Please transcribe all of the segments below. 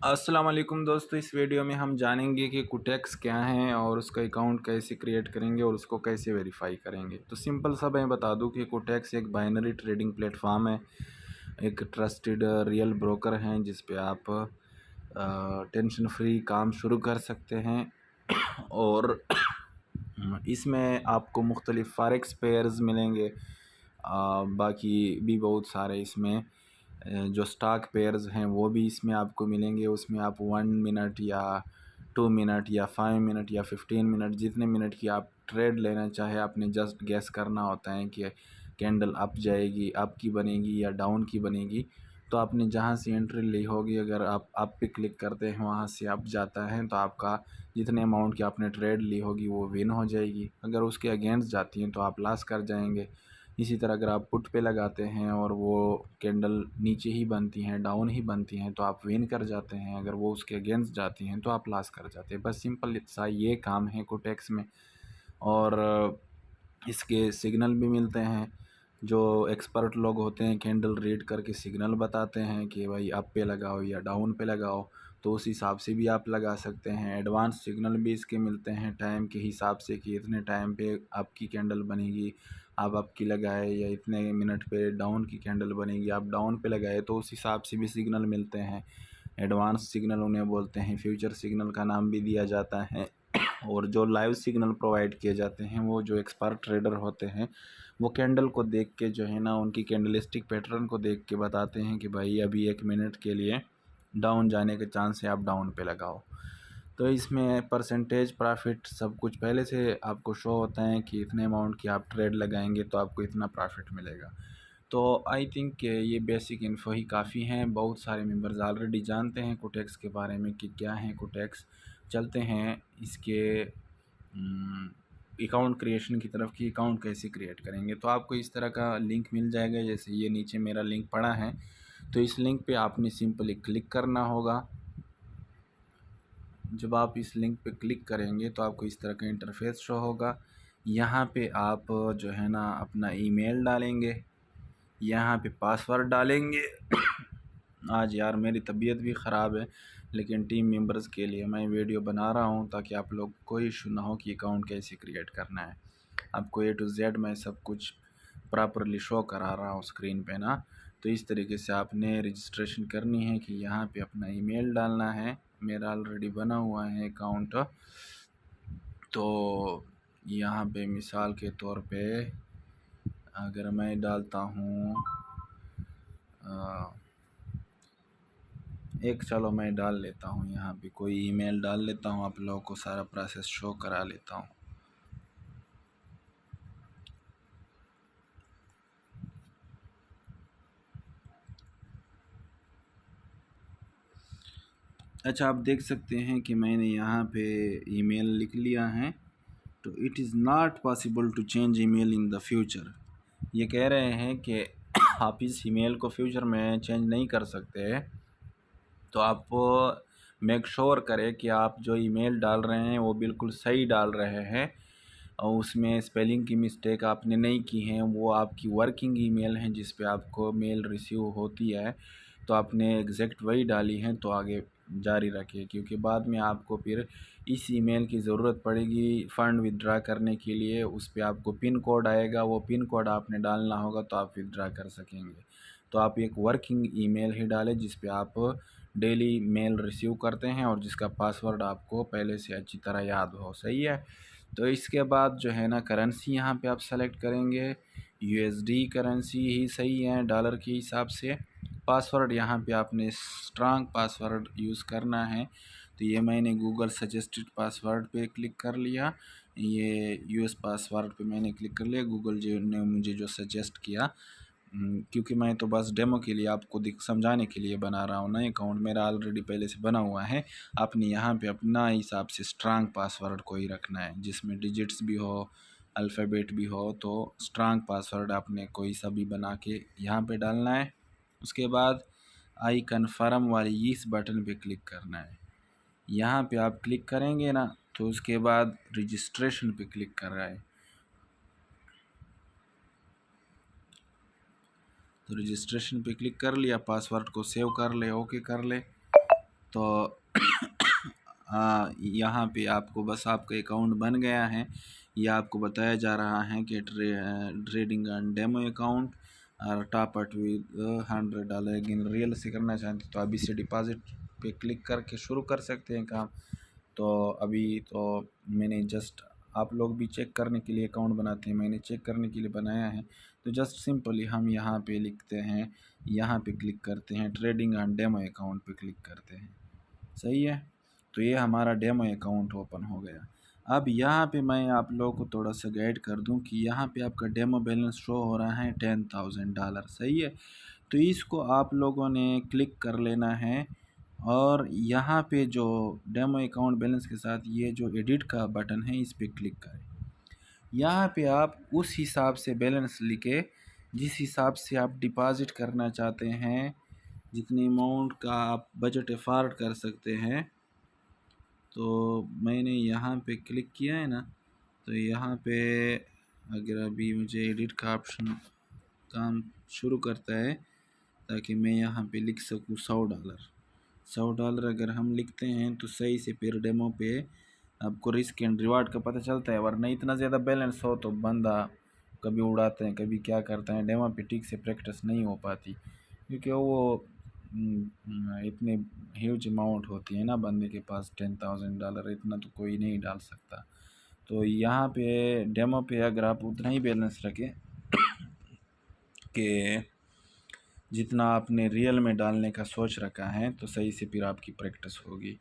अस्सलाम वालेकुम दोस्तों, इस वीडियो में हम जानेंगे कि कुटेक्स क्या है और उसका अकाउंट कैसे क्रिएट करेंगे और उसको कैसे वेरीफाई करेंगे। तो सिंपल सा मैं बता दूं कि कुटेक्स एक बाइनरी ट्रेडिंग प्लेटफॉर्म है, एक ट्रस्टेड रियल ब्रोकर हैं जिस पे आप टेंशन फ्री काम शुरू कर सकते हैं। और इसमें आपको मुख्तलिफ फॉरेक्स पेयर्स मिलेंगे, बाकी भी बहुत सारे इसमें जो स्टॉक पेयर्स हैं वो भी इसमें आपको मिलेंगे। उसमें आप 1 मिनट या 2 मिनट या 5 मिनट या 15 मिनट, जितने मिनट की आप ट्रेड लेना चाहे, आपने जस्ट गैस करना होता है कि कैंडल अप जाएगी, अप की बनेगी या डाउन की बनेगी। तो आपने जहाँ से एंट्री ली होगी, अगर आप अप पे क्लिक करते हैं वहाँ से अप जाता है तो आपका जितने अमाउंट की आपने ट्रेड ली होगी वो विन हो जाएगी। अगर उसके अगेंस्ट जाती हैं तो आप लॉस कर जाएंगे। इसी तरह अगर आप पुट पे लगाते हैं और वो कैंडल नीचे ही बनती हैं, डाउन ही बनती हैं, तो आप विन कर जाते हैं। अगर वो उसके अगेंस्ट जाती हैं तो आप लॉस कर जाते हैं। बस सिंपल सा ये काम है कोटेक्स में। और इसके सिग्नल भी मिलते हैं। जो एक्सपर्ट लोग होते हैं कैंडल रीड करके सिग्नल बताते हैं कि भाई अप पे लगाओ या डाउन पे लगाओ, तो उस हिसाब से भी आप लगा सकते हैं। एडवांस सिग्नल भी इसके मिलते हैं टाइम के हिसाब से कि इतने टाइम पे आपकी कैंडल बनेगी, आप अप की लगाए, या इतने मिनट पे डाउन की कैंडल बनेगी, आप डाउन पे लगाए, तो उस हिसाब से भी सिग्नल मिलते हैं। एडवांस सिग्नल उन्हें बोलते हैं, फ्यूचर सिग्नल का नाम भी दिया जाता है। और जो लाइव सिग्नल प्रोवाइड किए जाते हैं वो जो एक्सपर्ट ट्रेडर होते हैं वो कैंडल को देख के जो है ना, उनकी कैंडलिस्टिक पैटर्न को देख के बताते हैं कि भाई अभी 1 मिनट के लिए डाउन जाने के चांस है, आप डाउन पे लगाओ। तो इसमें परसेंटेज प्रॉफिट सब कुछ पहले से आपको शो होता है कि इतने अमाउंट की आप ट्रेड लगाएंगे तो आपको इतना प्रॉफिट मिलेगा। तो आई थिंक ये बेसिक इन्फो ही काफ़ी हैं। बहुत सारे मेंबर्स ऑलरेडी जानते हैं कोटेक्स के बारे में कि क्या है कोटेक्स। चलते हैं इसके अकाउंट क्रिएशन की तरफ कि अकाउंट कैसे क्रिएट करेंगे। तो आपको इस तरह का लिंक मिल जाएगा, जैसे ये नीचे मेरा लिंक पड़ा है। तो इस लिंक पे आपने सिंपली क्लिक करना होगा। जब आप इस लिंक पे क्लिक करेंगे तो आपको इस तरह का इंटरफेस शो होगा। यहाँ पे आप जो है ना अपना ईमेल डालेंगे, यहाँ पे पासवर्ड डालेंगे। आज यार मेरी तबीयत भी ख़राब है, लेकिन टीम मेंबर्स के लिए मैं वीडियो बना रहा हूँ ताकि आप लोग को इशू ना हो कि अकाउंट कैसे क्रिएट करना है। आपको A to Z मैं सब कुछ प्रॉपरली शो करा रहा हूँ स्क्रीन पे ना। तो इस तरीके से आपने रजिस्ट्रेशन करनी है कि यहाँ पे अपना ईमेल डालना है। मेरा ऑलरेडी बना हुआ है अकाउंट। तो यहाँ पे मिसाल के तौर पे अगर मैं डालता हूँ एक, चलो मैं डाल लेता हूँ, यहाँ पे कोई ईमेल डाल लेता हूँ, आप लोगों को सारा प्रोसेस शो करा लेता हूँ। अच्छा, आप देख सकते हैं कि मैंने यहाँ पे ईमेल लिख लिया है। तो it is not possible to change email in the future. ये कह रहे हैं कि आप इस ईमेल को फ्यूचर में चेंज नहीं कर सकते। तो आप मेक श्योर करें कि आप जो ईमेल डाल रहे हैं वो बिल्कुल सही डाल रहे हैं और उसमें स्पेलिंग की मिस्टेक आपने नहीं की है। वो आपकी वर्किंग ईमेल है जिस पे आपको मेल रिसीव होती है, तो आपने एग्जैक्ट वही डाली है। तो आगे जारी रखिए, क्योंकि बाद में आपको फिर इस ईमेल की ज़रूरत पड़ेगी फ़ंड विदड्रा करने के लिए। उस पर आपको पिन कोड आएगा, वो पिन कोड आपने डालना होगा तो आप विदड्रा कर सकेंगे। तो आप एक वर्किंग ईमेल ही डालें जिस पे आप डेली मेल रिसीव करते हैं और जिसका पासवर्ड आपको पहले से अच्छी तरह याद हो। सही है। तो इसके बाद जो है ना करेंसी यहाँ पे आप सेलेक्ट करेंगे। यूएसडी करेंसी ही सही है डॉलर के हिसाब से। पासवर्ड यहाँ पे आपने स्ट्रांग पासवर्ड यूज़ करना है। तो ये मैंने गूगल सजेस्टेड पासवर्ड पे क्लिक कर लिया, ये यूएस पासवर्ड पे मैंने क्लिक कर लिया, गूगल जो ने मुझे जो सजेस्ट किया। क्योंकि मैं तो बस डेमो के लिए आपको समझाने के लिए बना रहा हूँ ना। अकाउंट मेरा ऑलरेडी पहले से बना हुआ है। आपने यहाँ पे अपना हिसाब से स्ट्रांग पासवर्ड कोई रखना है जिसमें डिजिट्स भी हो, अल्फ़ाबेट भी हो। तो स्ट्रांग पासवर्ड आपने कोई सा भी बना के यहाँ पे डालना है। उसके बाद आई कन्फर्म वाली इस बटन पे क्लिक करना है। यहाँ पे आप क्लिक करेंगे ना तो उसके बाद रजिस्ट्रेशन पे क्लिक कर रहा है। तो रजिस्ट्रेशन पे क्लिक कर लिया, पासवर्ड को सेव कर ले, ओके कर ले। तो यहाँ पे आपको बस आपका अकाउंट बन गया है। ये आपको बताया जा रहा है कि ट्रेडिंग एंड डेमो अकाउंट और top up with $100। Again real से करना चाहते तो अभी से डिपॉजिट पे क्लिक करके शुरू कर सकते हैं काम। तो अभी तो मैंने जस्ट, आप लोग भी चेक करने के लिए अकाउंट बनाते हैं, मैंने चेक करने के लिए बनाया है। तो जस्ट सिंपली हम यहाँ पे लिखते हैं, यहाँ पे क्लिक करते हैं, ट्रेडिंग एंड डेमो अकाउंट पे क्लिक करते हैं। सही है, तो ये हमारा डेमो अकाउंट ओपन हो गया। अब यहाँ पे मैं आप लोगों को थोड़ा सा गाइड कर दूं कि यहाँ पे आपका डेमो बैलेंस शो हो रहा है $10,000। सही है, तो इसको आप लोगों ने क्लिक कर लेना है और यहाँ पे जो डेमो अकाउंट बैलेंस के साथ ये जो एडिट का बटन है इस पर क्लिक करें। यहाँ पे आप उस हिसाब से बैलेंस लिखे जिस हिसाब से आप डिपॉजिट करना चाहते हैं, जितनी अमाउंट का आप बजट एफर्ट कर सकते हैं। तो मैंने यहाँ पे क्लिक किया है ना, तो यहाँ पे अगर अभी मुझे एडिट का ऑप्शन काम शुरू करता है ताकि मैं यहाँ पे लिख सकूँ $100 अगर हम लिखते हैं तो सही से फिर डेमो पे आपको रिस्क एंड रिवार्ड का पता चलता है। वरना इतना ज़्यादा बैलेंस हो तो बंदा कभी उड़ाते हैं, कभी क्या करता है, डेमो पे ठीक से प्रैक्टिस नहीं हो पाती क्योंकि वो इतने ह्यूज अमाउंट होती है ना बंदे के पास। $10,000 इतना तो कोई नहीं डाल सकता। तो यहाँ पे डेमो पे अगर आप उतना ही बैलेंस रखें कि जितना आपने रियल में डालने का सोच रखा है तो सही से फिर आपकी प्रैक्टिस होगी।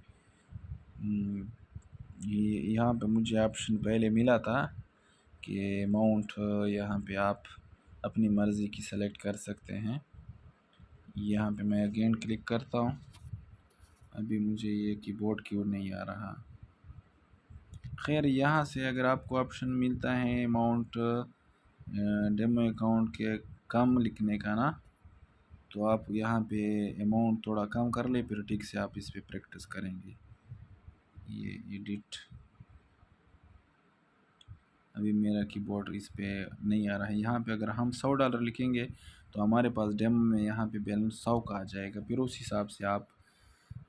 यहाँ पे मुझे ऑप्शन पहले मिला था कि अमाउंट यहाँ पे आप अपनी मर्ज़ी की सेलेक्ट कर सकते हैं। यहाँ पे मैं अगेन क्लिक करता हूँ। अभी मुझे ये कीबोर्ड की ओर नहीं आ रहा। खैर, यहाँ से अगर आपको ऑप्शन मिलता है अमाउंट डेमो अकाउंट के कम लिखने का ना, तो आप यहाँ पे अमाउंट थोड़ा कम कर ले, फिर ठीक से आप इस पे प्रैक्टिस करेंगे। ये एडिट, अभी मेरा कीबोर्ड इस पे नहीं आ रहा है। यहाँ पे अगर हम $100 लिखेंगे तो हमारे पास डेमो में यहाँ पे बैलेंस 100 का आ जाएगा। फिर उस हिसाब से आप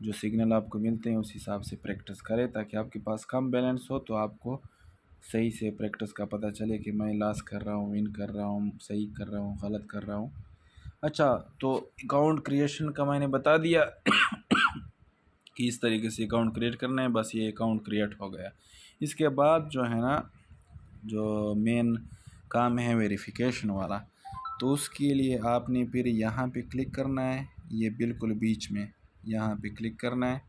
जो सिग्नल आपको मिलते हैं उस हिसाब से प्रैक्टिस करें ताकि आपके पास कम बैलेंस हो तो आपको सही से प्रैक्टिस का पता चले कि मैं लॉस कर रहा हूँ, विन कर रहा हूँ, सही कर रहा हूँ, गलत कर रहा हूँ। अच्छा, तो अकाउंट क्रिएशन का मैंने बता दिया कि इस तरीके से अकाउंट क्रिएट करना है। बस ये अकाउंट क्रिएट हो गया। इसके बाद जो है ना, जो मेन काम है वेरिफिकेशन वाला, तो उसके लिए आपने फिर यहाँ पे क्लिक करना है, ये बिल्कुल बीच में यहाँ पे क्लिक करना है।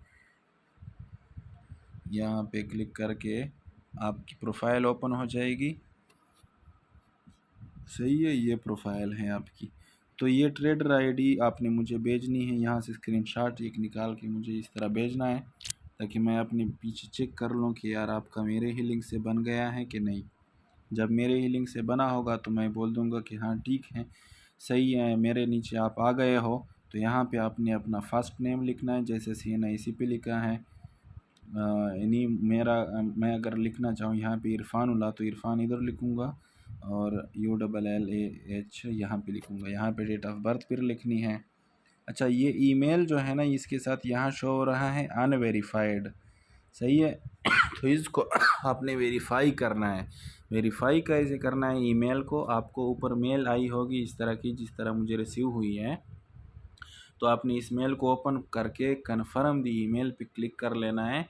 यहाँ पे क्लिक करके आपकी प्रोफाइल ओपन हो जाएगी। सही है, ये प्रोफाइल है आपकी। तो ये ट्रेडर आईडी आपने मुझे भेजनी है, यहाँ से स्क्रीनशॉट एक निकाल के मुझे इस तरह भेजना है ताकि मैं अपने पीछे चेक कर लूँ कि यार आपका मेरे ही लिंक से बन गया है कि नहीं। जब मेरे ही लिंक से बना होगा तो मैं बोल दूंगा कि हाँ ठीक है, सही है, मेरे नीचे आप आ गए हो। तो यहाँ पे आपने अपना फर्स्ट नेम लिखना है, जैसे CNIC पे लिखा है। यानी मैं अगर लिखना चाहूँ यहाँ पे इरफानुल्लाह तो इरफान इधर लिखूँगा और ULLAH यहाँ पे लिखूँगा। यहाँ पे डेट ऑफ बर्थ फिर लिखनी है। अच्छा, ये ईमेल जो है ना इसके साथ यहाँ शो हो रहा है अनवेरीफाइड। सही है, तो इसको आपने वेरीफाई करना है। वेरीफाई कैसे करना है? ईमेल को आपको ऊपर मेल आई होगी इस तरह की, जिस तरह मुझे रिसीव हुई है। तो आपने इस मेल को ओपन करके कन्फर्म दी ईमेल पे क्लिक कर लेना है,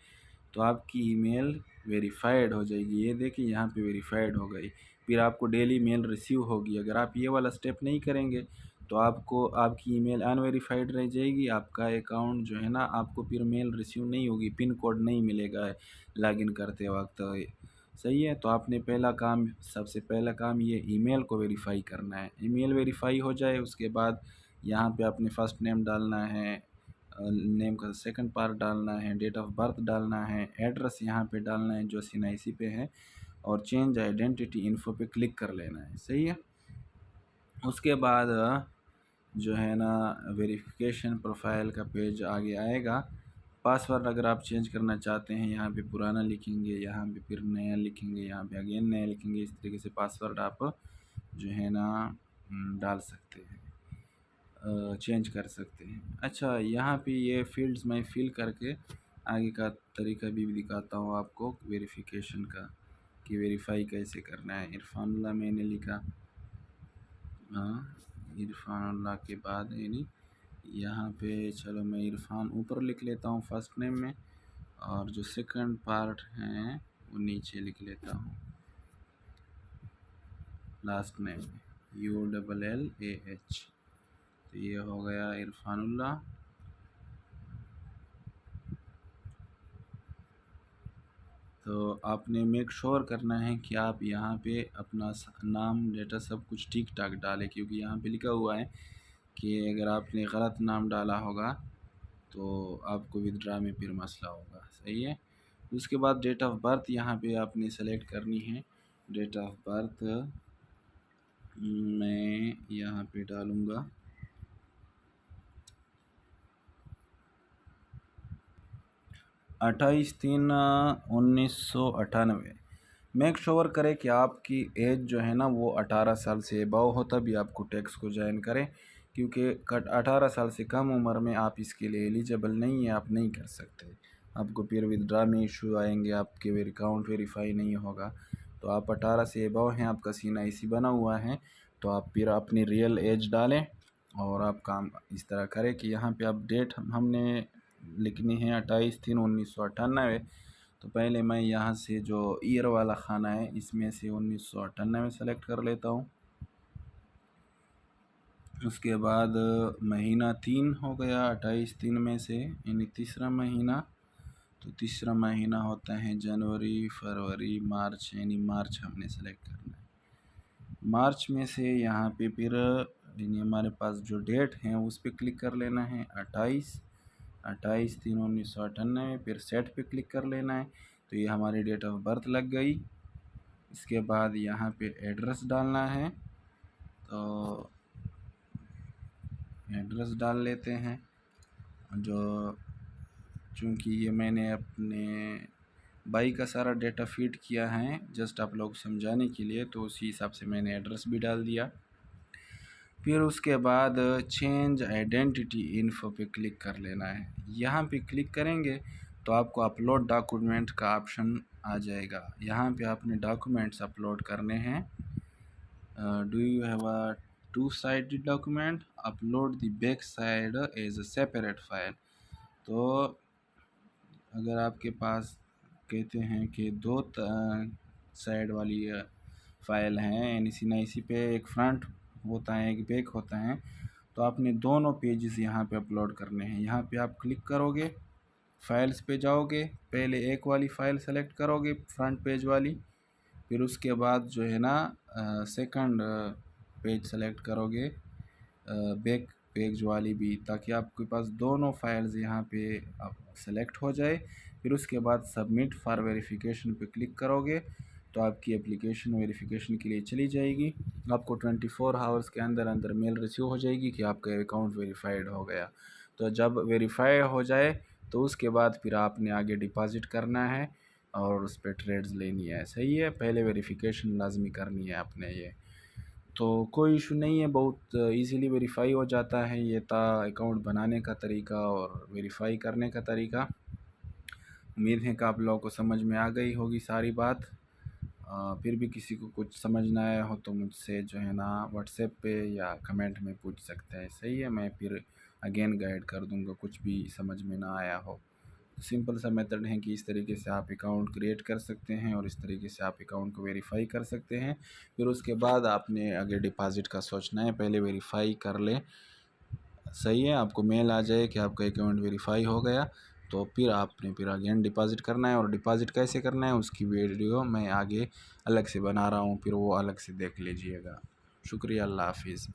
तो आपकी ईमेल वेरीफाइड हो जाएगी। ये देखिए यहाँ पे वेरीफाइड हो गई। फिर आपको डेली मेल रिसीव होगी। अगर आप ये वाला स्टेप नहीं करेंगे तो आपको आपकी ईमेल अनवेरीफाइड रह जाएगी। आपका अकाउंट जो है ना, आपको फिर मेल रिसीव नहीं होगी, पिन कोड नहीं मिलेगा लॉगिन करते वक्त। सही है, तो आपने सबसे पहला काम ये ईमेल को वेरीफाई करना है। ईमेल वेरीफाई हो जाए उसके बाद यहाँ पे आपने फर्स्ट नेम डालना है, नेम का सेकंड पार्ट डालना है, डेट ऑफ बर्थ डालना है, एड्रेस यहाँ पे डालना है जो CNIC पे है, और चेंज आइडेंटिटी इन्फो पे क्लिक कर लेना है। सही है, उसके बाद जो है ना वेरिफिकेशन प्रोफाइल का पेज आगे आएगा। पासवर्ड अगर आप चेंज करना चाहते हैं, यहाँ पे पुराना लिखेंगे, यहाँ पे फिर नया लिखेंगे, यहाँ पे अगेन नया लिखेंगे। इस तरीके से पासवर्ड आप जो है ना डाल सकते हैं। चेंज कर सकते हैं। अच्छा, यहाँ पे ये फील्ड्स मैं फिल करके आगे का तरीका भी दिखाता हूँ आपको वेरिफिकेशन का, कि वेरीफाई कैसे करना है। इरफानुल्लाह मैंने लिखा, हाँ इरफानुल्लाह के बाद यानी यहाँ पे चलो मैं इरफान ऊपर लिख लेता हूँ फर्स्ट नेम में, और जो सेकंड पार्ट है वो नीचे लिख लेता हूँ लास्ट नेम में, ULLAH। तो ये हो गया इरफानुल्लाह। तो आपने मेक श्योर करना है कि आप यहाँ पे अपना नाम डेटा सब कुछ ठीक ठाक डालें, क्योंकि यहाँ पे लिखा हुआ है कि अगर आपने गलत नाम डाला होगा तो आपको विथड्रा में फिर मसला होगा। सही है। उसके बाद डेट ऑफ बर्थ यहाँ पे आपने सेलेक्ट करनी है। डेट ऑफ बर्थ मैं यहाँ पे डालूँगा 28/3/1998। मेक श्योर करें कि आपकी एज जो है ना वो 18 साल से अबव हो, तभी आपको टैक्स को ज्वाइन करें, क्योंकि 18 साल से कम उम्र में आप इसके लिए एलिजिबल नहीं है, आप नहीं कर सकते। आपको फिर विदड्रा में इशू आएंगे, आपके अकाउंट वेरीफाई नहीं होगा। तो आप 18 से अबव हैं, आपका CNIC बना हुआ है, तो आप फिर अपनी रियल एज डालें और आप काम इस तरह करें कि यहाँ पे आप डेट हमने लिखनी है 28/3/1998। तो पहले मैं यहाँ से जो ईयर वाला खाना है इसमें से 1998 सेलेक्ट कर लेता हूँ। उसके बाद महीना 3 हो गया 28/3 में से, यानी तीसरा महीना। तो तीसरा महीना होता है जनवरी, फरवरी, मार्च, यानी मार्च हमने सेलेक्ट करना है। मार्च में से यहाँ पे फिर यानी हमारे पास जो डेट है उस पर क्लिक कर लेना है 28/3/1998। फिर सेट पे क्लिक कर लेना है। तो ये हमारी डेट ऑफ बर्थ लग गई। इसके बाद यहाँ पे एड्रेस डालना है, तो एड्रेस डाल लेते हैं। जो चूँकि ये मैंने अपने भाई का सारा डेटा फीड किया है जस्ट आप लोग समझाने के लिए, तो उसी हिसाब से मैंने एड्रेस भी डाल दिया। फिर उसके बाद चेंज आइडेंटिटी इन्फो पे क्लिक कर लेना है। यहाँ पे क्लिक करेंगे तो आपको अपलोड डॉक्यूमेंट का ऑप्शन आ जाएगा। यहाँ पे आपने डॉक्यूमेंट्स अपलोड करने हैं। Do you have a two sided document, upload the back side as a separate file. तो अगर आपके पास कहते हैं कि दो साइड वाली फ़ाइल हैं, यानी CNIC पे एक फ्रंट होता है एक बैक होता है, तो आपने दोनों पेजेस यहाँ पे अपलोड करने हैं। यहाँ पे आप क्लिक करोगे, फाइल्स पे जाओगे, पहले एक वाली फ़ाइल सेलेक्ट करोगे फ्रंट पेज वाली, फिर उसके बाद जो है ना सेकंड पेज सेलेक्ट करोगे बैक पेज वाली भी, ताकि आपके पास दोनों फाइल्स यहाँ पे सेलेक्ट हो जाए। फिर उसके बाद सबमिट फॉर वेरिफिकेशन पे क्लिक करोगे तो आपकी एप्लीकेशन वेरिफिकेशन के लिए चली जाएगी। आपको 24 आवर्स के अंदर अंदर मेल रिसीव हो जाएगी कि आपका अकाउंट वेरीफाइड हो गया। तो जब वेरीफाई हो जाए तो उसके बाद फिर आपने आगे डिपॉज़िट करना है और उस पर ट्रेड्स लेनी है। सही है, पहले वेरिफिकेशन लाजमी करनी है आपने ये। तो कोई इशू नहीं है, बहुत इजीली वेरीफाई हो जाता है। ये था अकाउंट बनाने का तरीका और वेरीफाई करने का तरीका। उम्मीद है कि आप लोगों को समझ में आ गई होगी सारी बात। फिर भी किसी को कुछ समझ ना आया हो तो मुझसे जो है ना व्हाट्सएप पे या कमेंट में पूछ सकते हैं। सही है, मैं फिर अगेन गाइड कर दूंगा कुछ भी समझ में ना आया हो। सिंपल सा मेथड है कि इस तरीके से आप अकाउंट क्रिएट कर सकते हैं और इस तरीके से आप अकाउंट को वेरीफाई कर सकते हैं। फिर उसके बाद आपने आगे डिपॉज़िट का सोचना है, पहले वेरीफाई कर लें। सही है, आपको मेल आ जाए कि आपका अकाउंट वेरीफाई हो गया, तो फिर आपने फिर अगेन डिपॉज़िट करना है। और डिपॉज़िट कैसे करना है उसकी वीडियो मैं आगे अलग से बना रहा हूँ, फिर वो अलग से देख लीजिएगा। शुक्रिया, अल्लाह हाफिज़।